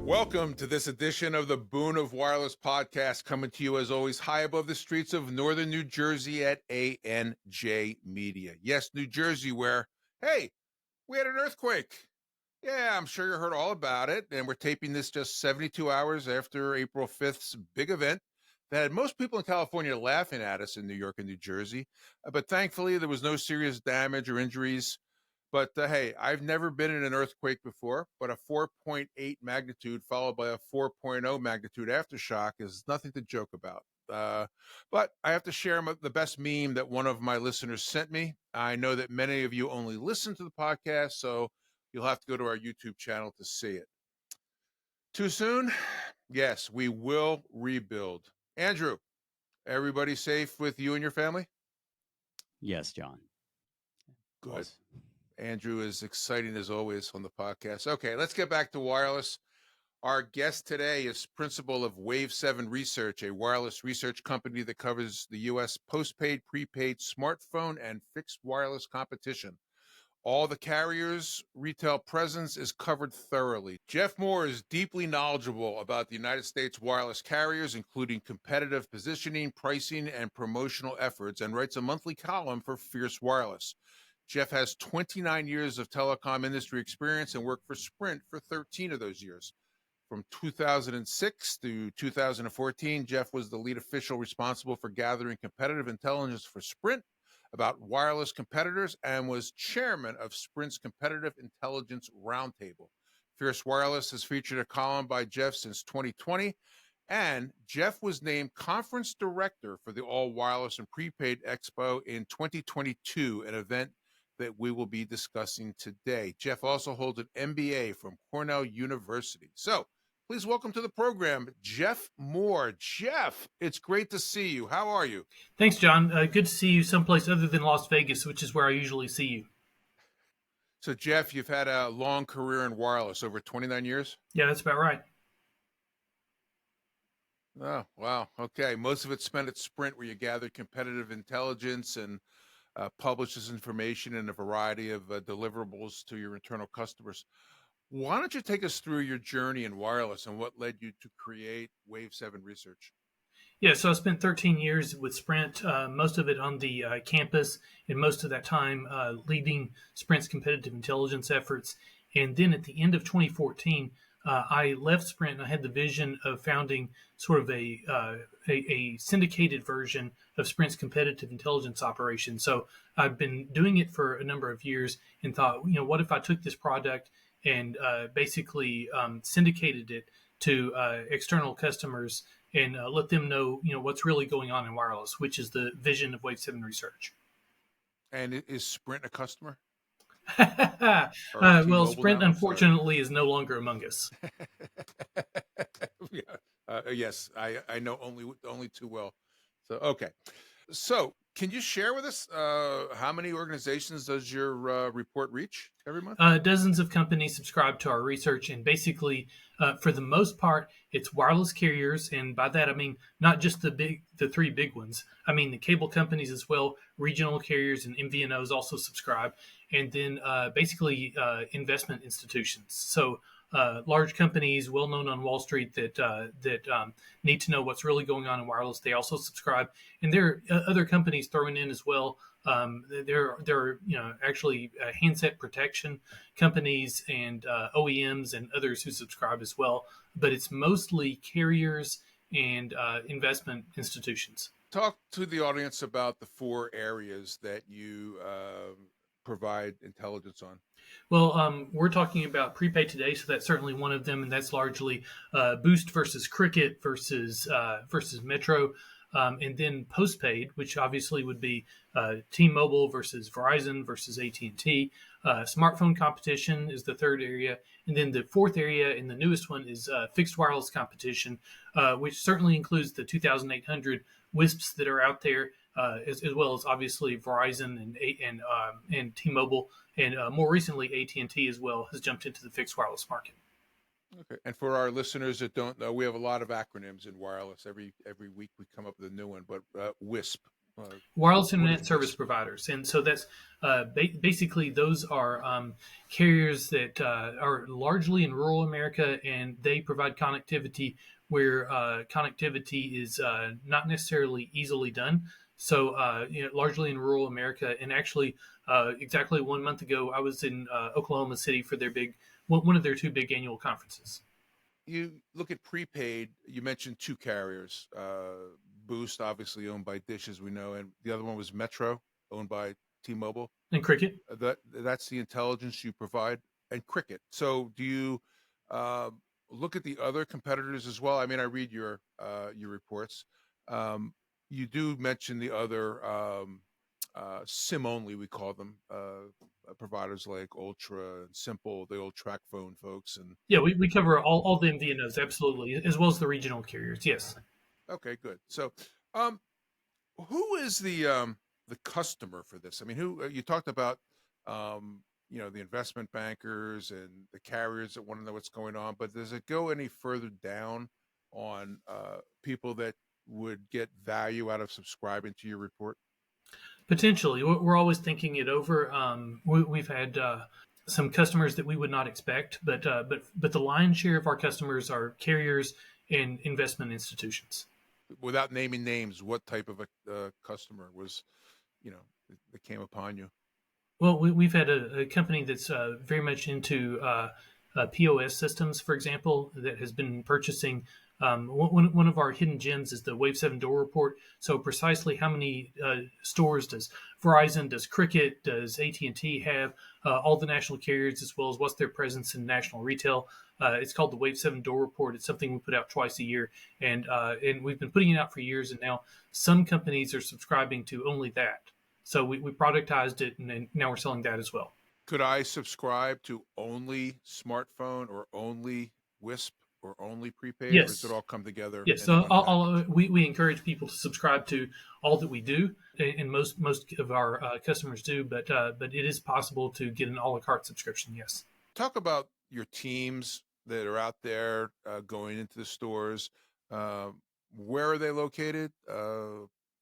Welcome to this edition of the Boone of Wireless podcast, coming to you as always high above the streets of northern New Jersey at ANJ Media. Yes, New Jersey, where, hey, we had an earthquake. Yeah, I'm sure you heard all about it, and we're taping this just 72 hours after April 5th's big event that had most people in California laughing at us in New York and New Jersey. But thankfully, there was no serious damage or injuries. But hey, I've never been in an earthquake before, but a 4.8 magnitude followed by a 4.0 magnitude aftershock is nothing to joke about. But I have to share the best meme that one of my listeners sent me. I know that many of you only listen to the podcast, so you'll have to go to our YouTube channel to see it. Too soon? Yes, we will rebuild. Andrew, everybody safe with you and your family? Yes, John. Good. Andrew is exciting as always on the podcast. Okay, let's get back to wireless. Our guest today is principal of Wave7 Research, a wireless research company that covers the U.S. postpaid, prepaid, smartphone, and fixed wireless competition. All the carriers' retail presence is covered thoroughly. Jeff Moore is deeply knowledgeable about the United States wireless carriers, including competitive positioning, pricing, and promotional efforts, and writes a monthly column for Fierce Wireless. Jeff has 29 years of telecom industry experience and worked for Sprint for 13 of those years. From 2006 to 2014, Jeff was the lead official responsible for gathering competitive intelligence for Sprint about wireless competitors and was chairman of Sprint's Competitive Intelligence Roundtable. Fierce Wireless has featured a column by Jeff since 2020, and Jeff was named conference director for the All Wireless and Prepaid Expo in 2022, an event that we will be discussing today. Jeff also holds an MBA from Cornell University. So please welcome to the program, Jeff Moore. Jeff, it's great to see you. How are you? Thanks, John. Good to see you someplace other than Las Vegas, which is where I usually see you. So, Jeff, you've had a long career in wireless, over 29 years? Yeah, that's about right. Oh, wow. Okay. Most of it spent at Sprint, where you gathered competitive intelligence and published this information in a variety of deliverables to your internal customers. Why don't you take us through your journey in wireless and what led you to create Wave7 Research? Yeah, so I spent 13 years with Sprint, most of it on the campus, and most of that time leading Sprint's competitive intelligence efforts. And then at the end of 2014, I left Sprint and I had the vision of founding sort of a syndicated version of Sprint's competitive intelligence operation. So I've been doing it for a number of years and thought, what if I took this product and basically syndicated it to external customers and let them know, what's really going on in wireless, which is the vision of Wave7 Research. And is Sprint a customer? Well, Sprint, unfortunately, is no longer among us. Yeah. Yes, I know only too well. So, okay. So, can you share with us how many organizations does your report reach every month? Dozens of companies subscribe to our research, and basically, for the most part, it's wireless carriers, and by that I mean not just the three big ones. I mean the cable companies as well, regional carriers and MVNOs also subscribe, and then basically investment institutions. So. Large companies, well known on Wall Street, that need to know what's really going on in wireless. They also subscribe, and there are other companies throwing in as well. There are actually handset protection companies and OEMs and others who subscribe as well. But it's mostly carriers and investment institutions. Talk to the audience about the 4 areas that you provide intelligence on. Well, we're talking about prepaid today, so that's certainly one of them, and that's largely Boost versus Cricket versus Metro, and then postpaid, which obviously would be T-Mobile versus Verizon versus AT&T. Smartphone competition is the third area, and then the fourth area, and the newest one, is fixed wireless competition, which certainly includes the 2,800 WISPs that are out there. As well as obviously Verizon and T-Mobile, and more recently AT&T as well has jumped into the fixed wireless market. Okay, and for our listeners that don't know, we have a lot of acronyms in wireless. Every week we come up with a new one. But WISP, Wireless what internet is service this? providers, and so that's basically those are carriers that are largely in rural America, and they provide connectivity where connectivity is not necessarily easily done. So, largely in rural America, and actually, exactly 1 month ago, I was in Oklahoma City for their one of their two big annual conferences. You look at prepaid, you mentioned two carriers, Boost, obviously owned by Dish, as we know, and the other one was Metro, owned by T-Mobile. And Cricket. That's the intelligence you provide, and Cricket. So do you uh, look at the other competitors as well? I mean, I read your reports. Um, you do mention the other SIM only, we call them, providers like Ultra and Simple, the old track phone folks, and Yeah, we cover all the MVNOs, absolutely, as well as the regional carriers. Yes. okay, good. So, um, who is the customer for this? I mean, who you talked about, the investment bankers and the carriers that want to know what's going on, but does it go any further down on people that would get value out of subscribing to your report? Potentially, we're always thinking it over. We've had some customers that we would not expect, but the lion's share of our customers are carriers and investment institutions. Without naming names, what type of a customer was, that came upon you? Well, we've had a company that's very much into POS systems, for example, that has been purchasing. One of our hidden gems is the Wave7 door report. So precisely how many stores does Verizon, does Cricket, does AT&T have? All the national carriers, as well as what's their presence in national retail. It's called the Wave7 door report. It's something we put out twice a year, and we've been putting it out for years. And now some companies are subscribing to only that. So we productized it, and now we're selling that as well. Could I subscribe to only smartphone or only WISP or only prepaid, or does it Yes, all come together yes. in one package? We encourage people to subscribe to all that we do, and most of our customers do. But it is possible to get an a la carte subscription. Yes. Talk about your teams that are out there going into the stores. Uh, where are they located?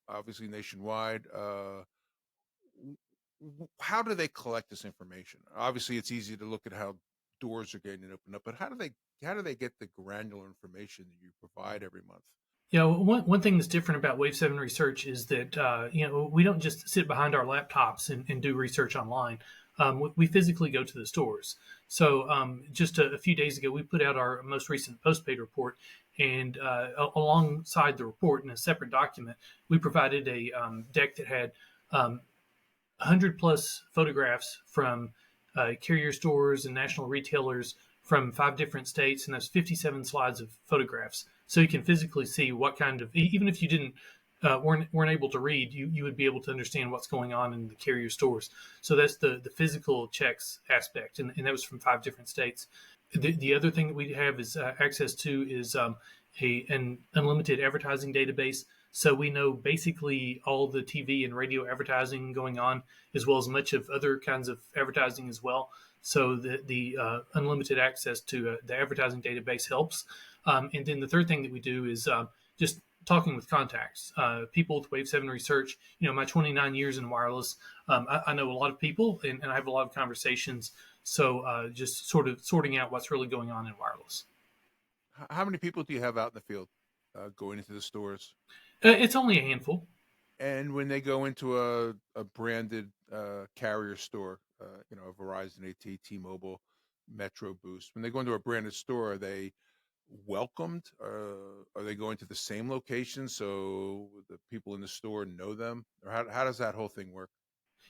Obviously nationwide. How do they collect this information? Obviously, it's easy to look at how doors are getting opened up, but how do they get the granular information that you provide every month? Yeah, one thing that's different about Wave7 Research is that we don't just sit behind our laptops and do research online. We physically go to the stores. So just a few days ago, we put out our most recent Postpaid report, and alongside the report in a separate document, we provided a deck that had 100 plus photographs from carrier stores and national retailers from 5 different states, and that's 57 slides of photographs. So you can physically see what kind of, even if you didn't weren't able to read, you would be able to understand what's going on in the carrier stores. So that's the physical checks aspect, and that was from 5 different states. The other thing that we have is access to is an unlimited advertising database. So we know basically all the TV and radio advertising going on, as well as much of other kinds of advertising as well. So the unlimited access to the advertising database helps. And then the third thing that we do is just talking with contacts, people with Wave7 Research. My 29 years in wireless, I know a lot of people, and I have a lot of conversations. So just sort of sorting out what's really going on in wireless. How many people do you have out in the field going into the stores? It's only a handful. And when they go into a branded carrier store, a Verizon, AT, T-Mobile, Metro, Boost, when they go into a branded store, are they welcomed? Are they going to the same location so the people in the store know them? Or how does that whole thing work?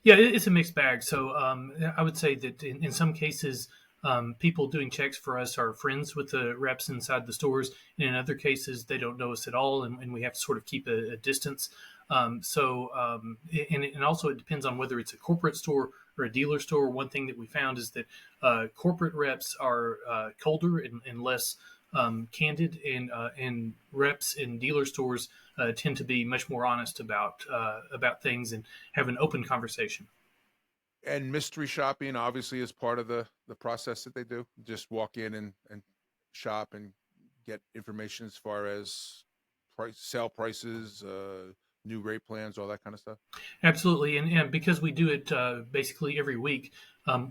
Yeah, it's a mixed bag. So I would say that in some cases, people doing checks for us are friends with the reps inside the stores, and in other cases, they don't know us at all, and we have to sort of keep a distance. And also it depends on whether it's a corporate store or a dealer store. One thing that we found is that corporate reps are colder and less candid, and reps in dealer stores tend to be much more honest about things and have an open conversation. And mystery shopping obviously is part of the process that they do. Just walk in and shop and get information as far as sale prices, new rate plans, all that kind of stuff? Absolutely, and because we do it basically every week,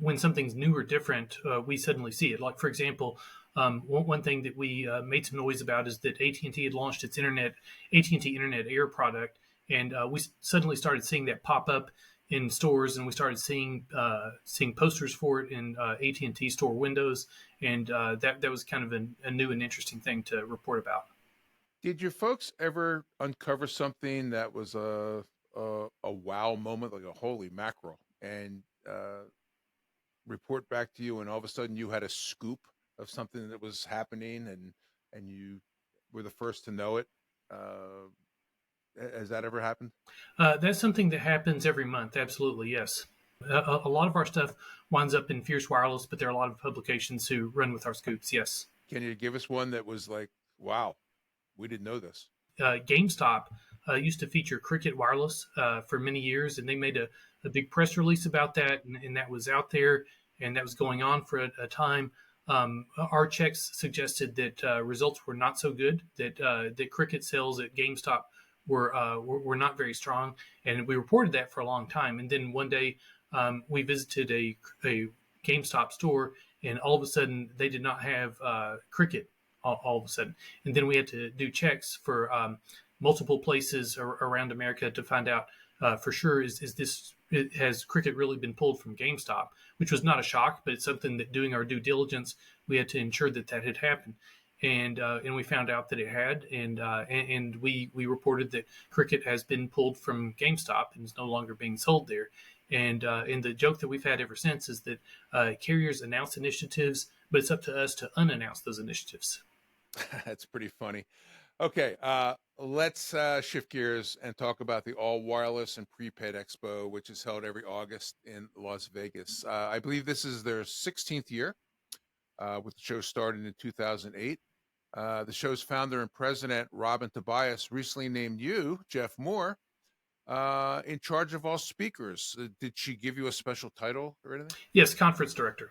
when something's new or different, we suddenly see it. Like for example, one thing that we made some noise about is that AT&T had launched its AT&T Internet Air product, and we suddenly started seeing that pop up in stores, and we started seeing posters for it in AT&T store windows, and that was kind of a new and interesting thing to report about. Did your folks ever uncover something that was a wow moment, like a holy mackerel, and report back to you, and all of a sudden you had a scoop of something that was happening, and you were the first to know it? Has that ever happened? That's something that happens every month. Absolutely, yes. A lot of our stuff winds up in Fierce Wireless, but there are a lot of publications who run with our scoops. Yes. Can you give us one that was like, wow, we didn't know this? GameStop used to feature Cricket Wireless for many years, and they made a big press release about that, and that was out there, and that was going on for a time. Our checks suggested that results were not so good. That Cricket sales at GameStop were not very strong, and we reported that for a long time. And then one day, we visited a GameStop store, and all of a sudden they did not have Cricket. All of a sudden, and then we had to do checks for multiple places around America to find out for sure has Cricket really been pulled from GameStop, which was not a shock, but it's something that doing our due diligence we had to ensure that had happened, and we found out that it had, and we reported that Cricket has been pulled from GameStop and is no longer being sold there. And the joke that we've had ever since is that carriers announce initiatives, but it's up to us to unannounce those initiatives. That's pretty funny. Okay, let's shift gears and talk about the All Wireless and Prepaid Expo, which is held every August in Las Vegas. I believe this is their 16th year, with the show starting in 2008. The show's founder and president, Robin Tobias, recently named you, Jeff Moore, in charge of all speakers. Did she give you a special title or anything? Yes, conference director.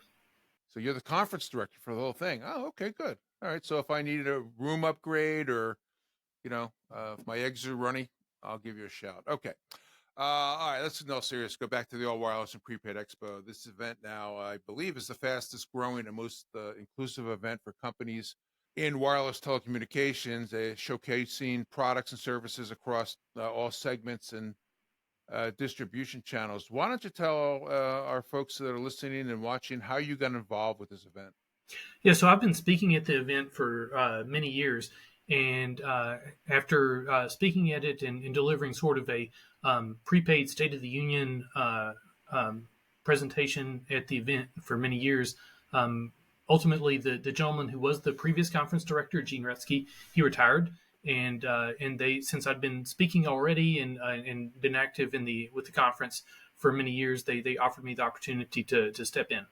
So you're the conference director for the whole thing. Oh, okay, good. All right. So if I needed a room upgrade, or, if my eggs are runny, I'll give you a shout. Okay. All right. Let's no serious. Go back to the All Wireless and Prepaid Expo. This event now, I believe, is the fastest growing and most inclusive event for companies in wireless telecommunications, showcasing products and services across all segments and distribution channels. Why don't you tell our folks that are listening and watching how you got involved with this event? Yeah, so I've been speaking at the event for many years, and after speaking at it and delivering sort of a prepaid State of the Union presentation at the event for many years, ultimately the gentleman who was the previous conference director, Gene Retzky, he retired. And they, since I'd been speaking already and been active with the conference for many years, they offered me the opportunity to step in.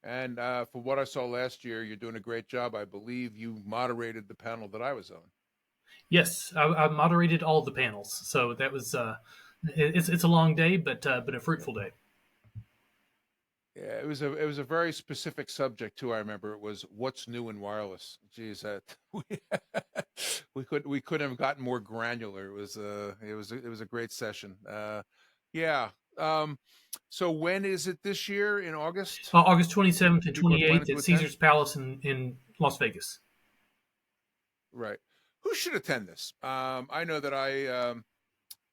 And for what I saw last year, you're doing a great job. I believe you moderated the panel that I was on. Yes, I moderated all the panels, so that was it's a long day, but a fruitful day. Yeah, it was a very specific subject too. I remember it was what's new in wireless. Geez, we couldn't have gotten more granular. It was a great session. Yeah. So when is it this year? In August? August 27th and People are planning 28th to at attend? Caesar's Palace in Las Vegas. Right. Who should attend this? I know that I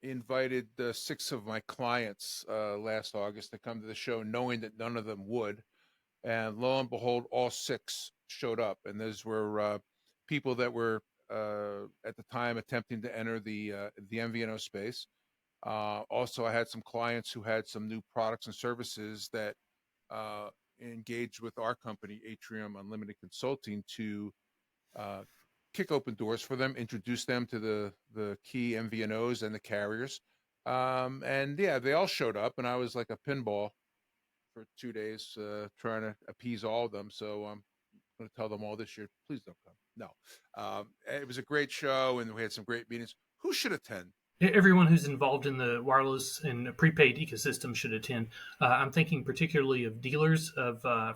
invited 6 of my clients last August to come to the show, knowing that none of them would. And lo and behold, all 6 showed up. And those were people that were at the time attempting to enter the MVNO space. Also, I had some clients who had some new products and services that engaged with our company, Atrium Unlimited Consulting, to kick open doors for them, introduce them to the key MVNOs and the carriers. And yeah, they all showed up, and I was like a pinball for 2 days trying to appease all of them. So I'm going to tell them all this year, please don't come. No. It was a great show, and we had some great meetings. Who should attend? Everyone who's involved in the wireless and prepaid ecosystem should attend. I'm thinking particularly of dealers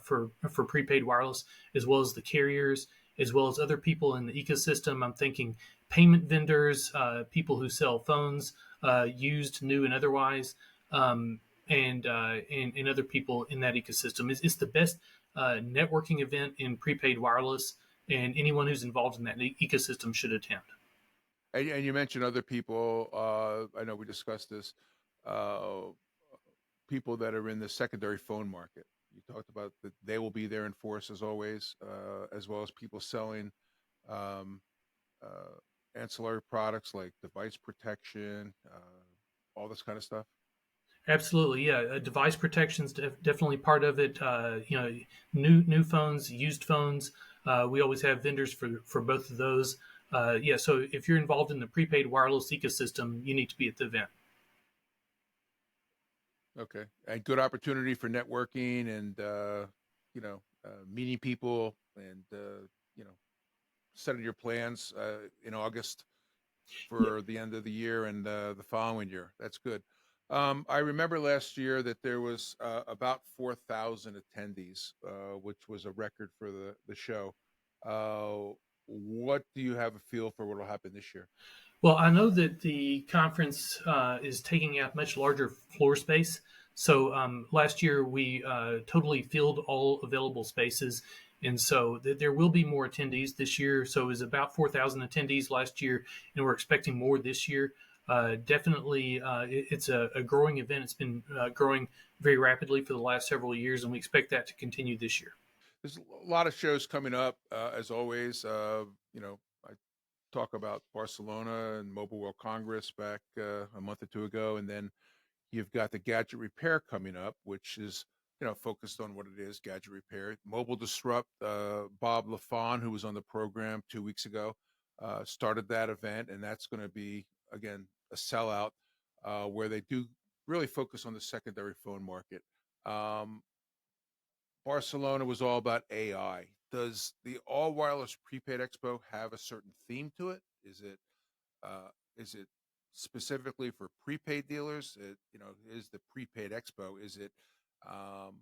for prepaid wireless, as well as the carriers as well as other people in the ecosystem. I'm thinking payment vendors, people who sell phones, used, new, and otherwise, and other people in that ecosystem. It's the best networking event in prepaid wireless, and anyone who's involved in that ecosystem should attend. And you mentioned other people. I know we discussed this. Uh, People that are in the secondary phone market. You talked about that they will be there in force as always, as well as people selling um, ancillary products like device protection, all this kind of stuff. Absolutely, yeah. Device protection's definitely part of it. New phones, used phones. We always have vendors for both of those. Yeah, so if you're involved in the prepaid wireless ecosystem, you need to be at the event. Okay, and good opportunity for networking and meeting people and setting your plans in August Yeah, for the end of the year and the following year. That's good. I remember last year that there was about 4,000 attendees, which was a record for the show. What do you have a feel for what will happen this year? well, I know that the conference is taking out much larger floor space. So last year we totally filled all available spaces, and so there will be more attendees this year. So it was about 4,000 attendees last year, and we're expecting more this year. Definitely, it's a growing event. It's been growing very rapidly for the last several years, and we expect that to continue this year. There's a lot of shows coming up, as always. I talk about Barcelona and Mobile World Congress back a month or two ago, and then you've got the gadget repair coming up, which is focused on what it is, gadget repair. Mobile Disrupt. Bob LaFawn, who was on the program 2 weeks ago, started that event, and that's going to be again a sellout where they do really focus on the secondary phone market. Um, Barcelona was all about AI. Does the All Wireless Prepaid Expo have a certain theme to it? Uh, is it specifically for prepaid dealers? Is the Prepaid Expo? Is it? Um,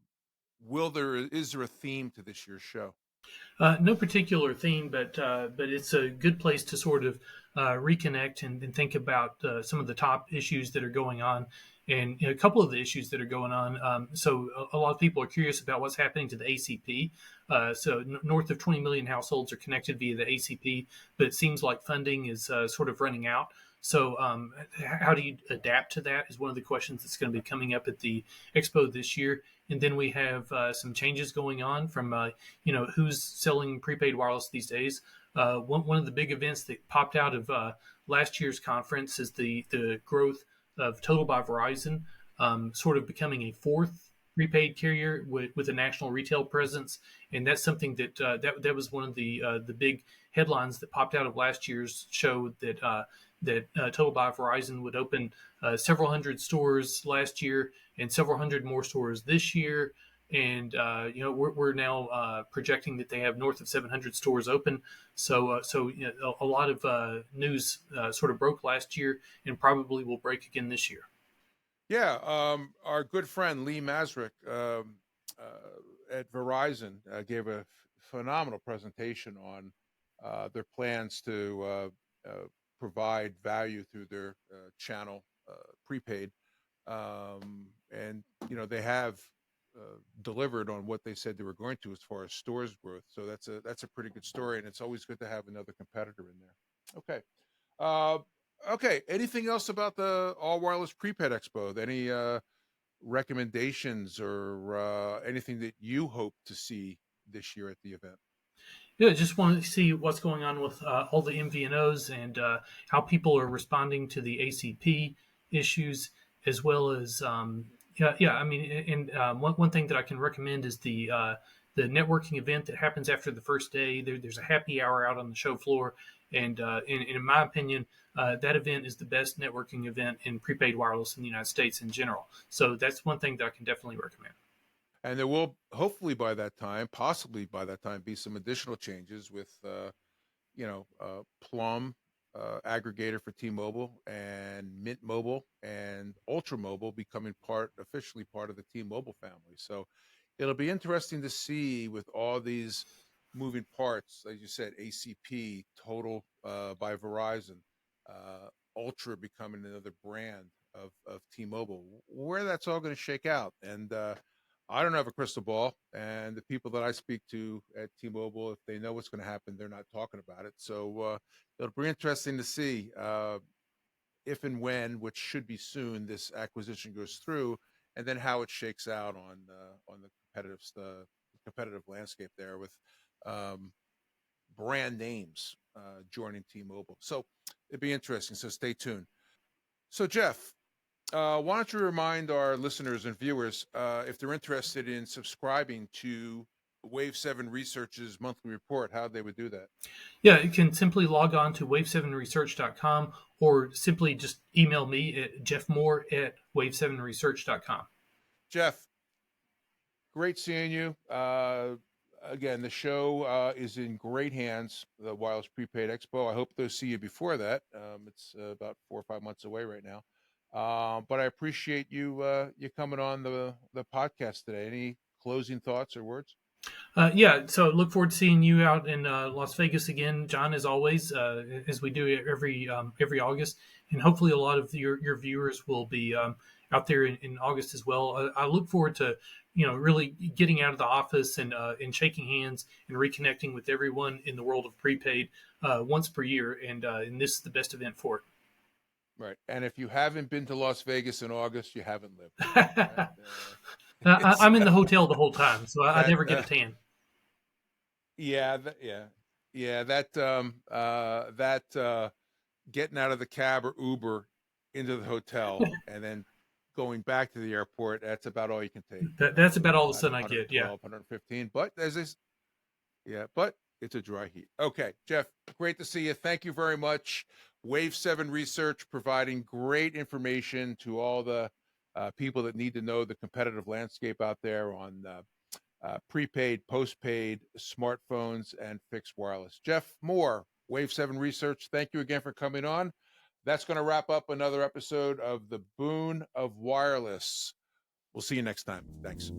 is there a theme to this year's show? No particular theme, but it's a good place to sort of reconnect and think about some of the top issues that are going on, and a couple of the issues that are going on. So a lot of people are curious about what's happening to the ACP. North of 20 million households are connected via the ACP, but it seems like funding is sort of running out. So, how do you adapt to that? Is one of the questions that's going to be coming up at the expo this year. And then we have some changes going on from who's selling prepaid wireless these days. One of the big events that popped out of last year's conference is the growth of Total by Verizon, sort of becoming a fourth prepaid carrier with a national retail presence, and that's something that was one of the big headlines that popped out of last year's show that Total by Verizon would open several hundred stores last year and several hundred more stores this year. And we're now projecting that they have north of 700 stores open. So a lot of news sort of broke last year and probably will break again this year. Yeah, our good friend Lee Masrick at Verizon gave a phenomenal presentation on their plans to provide value through their channel prepaid, and they have delivered on what they said they were going to as far as stores growth. So that's a pretty good story, and it's always good to have another competitor in there. Okay. Uh, okay. Anything else about the All Wireless Prepaid Expo? Any recommendations or anything that you hope to see this year at the event? Yeah, just want to see what's going on with all the MVNOs and how people are responding to the ACP issues, as well as yeah. I mean, and one thing that I can recommend is the networking event that happens after the first day. There's a happy hour out on the show floor, and in my opinion, that event is the best networking event in prepaid wireless in the United States in general. So that's one thing that I can definitely recommend. And there will hopefully by that time, possibly by that time, be some additional changes with, Plum aggregator for T-Mobile and Mint Mobile and Ultra Mobile becoming officially part of the T-Mobile family. So it'll be interesting to see with all these moving parts, like you said, ACP, Total by Verizon, Ultra becoming another brand of T-Mobile, where that's all going to shake out. And I don't have a crystal ball, and the people that I speak to at T-Mobile, if they know what's going to happen, they're not talking about it. So it'll be interesting to see if and when, which should be soon, this acquisition goes through, and then how it shakes out on the competitive landscape there with brand names joining T-Mobile. So it'd be interesting. So stay tuned. So Jeff, why don't you remind our listeners and viewers if they're interested in subscribing to Wave7 Research's monthly report, how they would do that? Yeah, you can simply log on to wave7research.com or simply just email me at jeffmoore@wave7research.com. Jeff, great seeing you. Again, the show is in great hands, the Wireless Prepaid Expo. I hope to see you before that. It's about 4 or 5 months away right now. But I appreciate you coming on the podcast today. Any closing thoughts or words? Yeah, so look forward to seeing you out in Las Vegas again, John, as always, as we do every August, and hopefully a lot of your viewers will be out there in August as well. I look forward to really getting out of the office and shaking hands and reconnecting with everyone in the world of prepaid once per year, and this is the best event for it. Right, and if you haven't been to Las Vegas in August, you haven't lived. Right? I'm in the hotel the whole time, so I never get a tan. Yeah, that getting out of the cab or Uber into the hotel and then going back to the airport, that's about all you can take. That's about all the sun I get. Yeah, 115. But but it's a dry heat. Okay, Jeff, great to see you. Thank you very much. Wave7 Research providing great information to all the people that need to know the competitive landscape out there on prepaid, postpaid, smartphones, and fixed wireless. Jeff Moore, Wave7 Research, thank you again for coming on. That's going to wrap up another episode of the Boone of Wireless. We'll see you next time. Thanks.